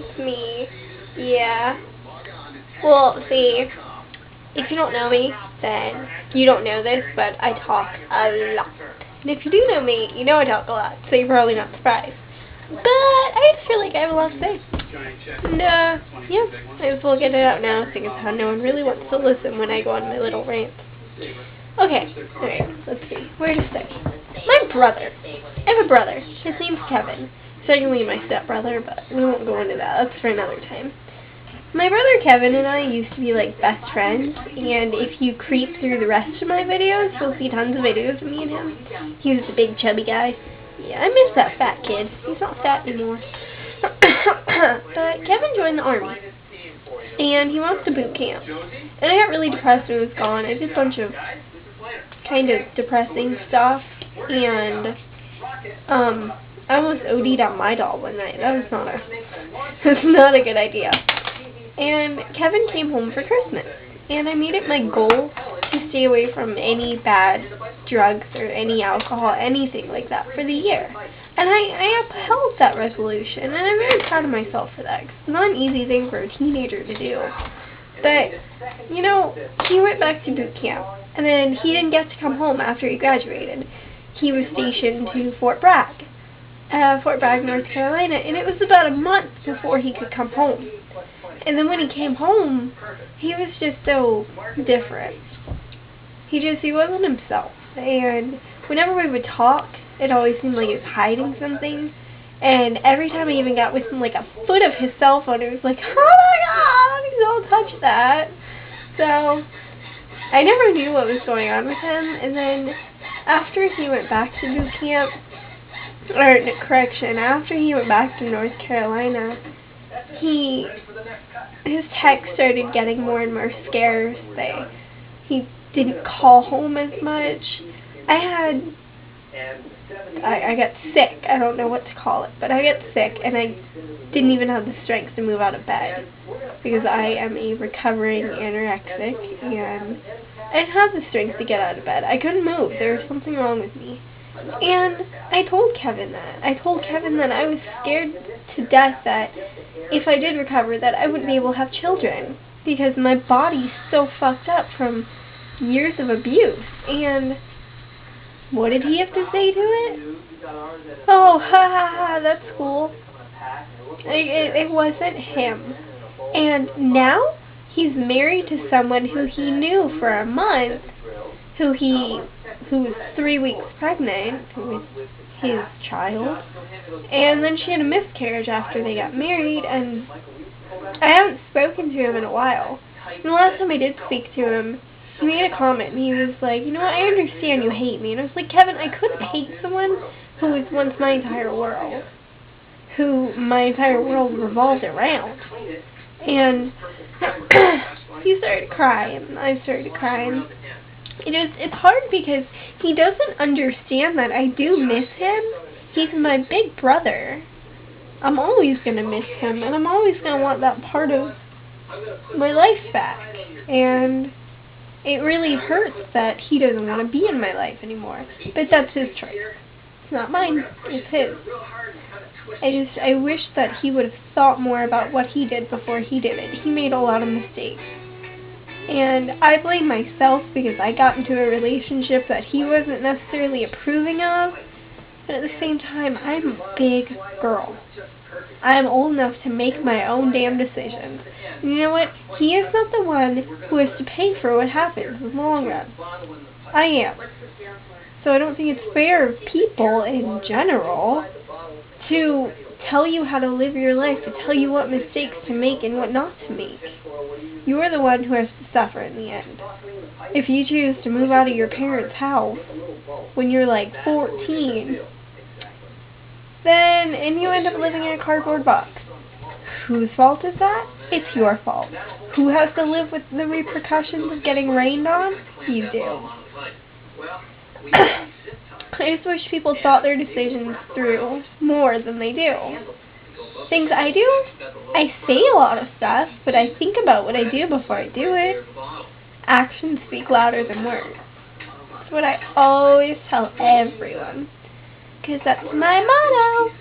it's me. Yeah. Well, see, if you don't know me, then you don't know this, but I talk a lot. And if you do know me, you know I talk a lot, so you're probably not surprised. But I just feel like I have a lot to say. And, yeah, I just will get it out now, seeing as how no one really wants to listen when I go on my little rant. Okay, let's see. Where to start? My brother. I have a brother. His name's Kevin. Secondly, my stepbrother, but we won't go into that. That's for another time. My brother Kevin and I used to be like best friends, and if you creep through the rest of my videos, you'll see tons of videos of me and him. He was the big chubby guy. Yeah, I miss that fat kid. He's not fat anymore. But Kevin joined the army, and he went to boot camp. And I got really depressed when he was gone. I did a bunch of kind of depressing stuff, and I almost OD'd on my doll one night. That's not a good idea. And Kevin came home for Christmas, and I made it my goal to stay away from any bad drugs or any alcohol, anything like that for the year. And I upheld that resolution, and I'm very proud of myself for that, 'cause it's not an easy thing for a teenager to do. But, you know, he went back to boot camp, and then he didn't get to come home after he graduated. He was stationed to Fort Bragg, North Carolina, and it was about a month before he could come home. And then when he came home, he was just so different. He wasn't himself. And whenever we would talk, it always seemed like he was hiding something. And every time I even got within like a foot of his cell phone, it was like, oh my god, don't touch that. So I never knew what was going on with him. And then after he went back to boot camp, after he went back to North Carolina, his texts started getting more and more scarce. He didn't call home as much. I got sick. I don't know what to call it, but I got sick, and I didn't even have the strength to move out of bed because I am a recovering anorexic, and I didn't have the strength to get out of bed. I couldn't move. There was something wrong with me. And I told Kevin that. I told Kevin that I was scared to death that if I did recover, that I wouldn't be able to have children because my body's so fucked up from years of abuse. And what did he have to say to it? Oh, ha ha ha, that's cool. It wasn't him. And now he's married to someone who he knew for a month, who was 3 weeks pregnant with his child, and then she had a miscarriage after they got married, and I haven't spoken to him in a while. And the last time I did speak to him, he made a comment, and he was like, you know what, I understand you hate me. And I was like, Kevin, I couldn't hate someone who was once my entire world, who my entire world revolved around. And he started crying, I started crying. It's hard because he doesn't understand that I do miss him. He's my big brother. I'm always going to miss him, and I'm always going to want that part of my life back. And it really hurts that he doesn't want to be in my life anymore. But that's his choice. It's not mine. It's his. I wish that he would have thought more about what he did before he did it. He made a lot of mistakes. And I blame myself because I got into a relationship that he wasn't necessarily approving of. But at the same time, I'm a big girl. I'm old enough to make my own damn decisions. And you know what? He is not the one who has to pay for what happens in the long run. I am. So I don't think it's fair of people in general to tell you how to live your life, to tell you what mistakes to make and what not to make. You're the one who has to suffer in the end. If you choose to move out of your parents' house when you're like 14, and you end up living in a cardboard box, whose fault is that? It's your fault. Who has to live with the repercussions of getting rained on? You do. I just wish people thought their decisions through more than they do. Things I do, I say a lot of stuff, but I think about what I do before I do it. Actions speak louder than words. That's what I always tell everyone, because that's my motto.